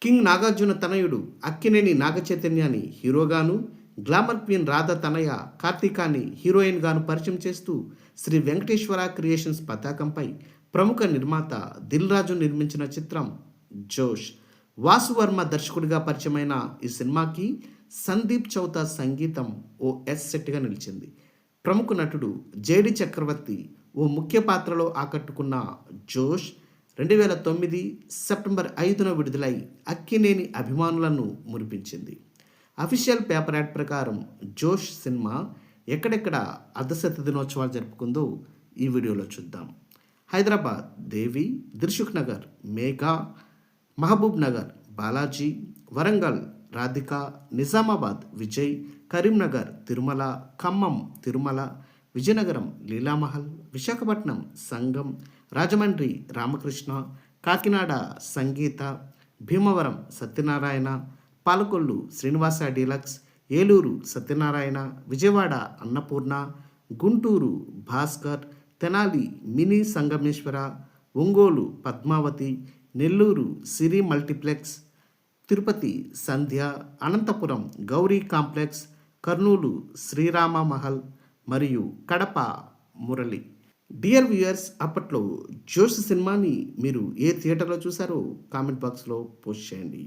King Nagarjuna తనయుడు Akkineni నాగచైతన్యాన్ని హీరోగాను, glamour queen Radha తనయ కార్తీకాని హీరోయిన్గాను పరిచయం చేస్తూ శ్రీ వెంకటేశ్వర క్రియేషన్స్ పతాకంపై ప్రముఖ నిర్మాత దిల్ రాజు నిర్మించిన చిత్రం జోష్. వాసువర్మ దర్శకుడిగా పరిచయమైన ఈ సినిమాకి సందీప్ చౌతా సంగీతం ఓ సెట్గా నిలిచింది. ప్రముఖ నటుడు జేడి చక్రవర్తి ఓ ముఖ్య పాత్రలో ఆకట్టుకున్న జోష్ 2009 సెప్టెంబర్ 5న విడుదలై అక్కినేని అభిమానులను మురిపించింది. అఫీషియల్ పేపర్ యాడ్ ప్రకారం జోష్ సినిమా ఎక్కడెక్కడ అర్ధశత దినోత్సవాలు జరుపుకుందో ఈ వీడియోలో చూద్దాం. హైదరాబాద్ దేవి, దిల్సుఖ్ నగర్ మేఘా, మహబూబ్ నగర్ బాలాజీ, వరంగల్ రాధిక, నిజామాబాద్ విజయ్, కరీంనగర్ తిరుమల, ఖమ్మం తిరుమల, విజయనగరం లీలామహల్, విశాఖపట్నం సంగం, రాజమండ్రి రామకృష్ణ, కాకినాడ సంగీత, భీమవరం సత్యనారాయణ, పాలకొల్లు శ్రీనివాస డీలక్స్, ఏలూరు సత్యనారాయణ, విజయవాడ అన్నపూర్ణ, గుంటూరు భాస్కర్, తెనాలి మినీ సంగమేశ్వర, ఒంగోలు పద్మావతి, నెల్లూరు సిరి మల్టీప్లెక్స్, తిరుపతి సంధ్య, అనంతపురం గౌరీ కాంప్లెక్స్, కర్నూలు శ్రీరామ మహల్ మరియు కడప మురళి. డియర్ వ్యూయర్స్, అప్పట్లో జోష్ సినిమాని మీరు ఏ థియేటర్లో చూసారో కామెంట్ బాక్స్లో పోస్ట్ చేయండి.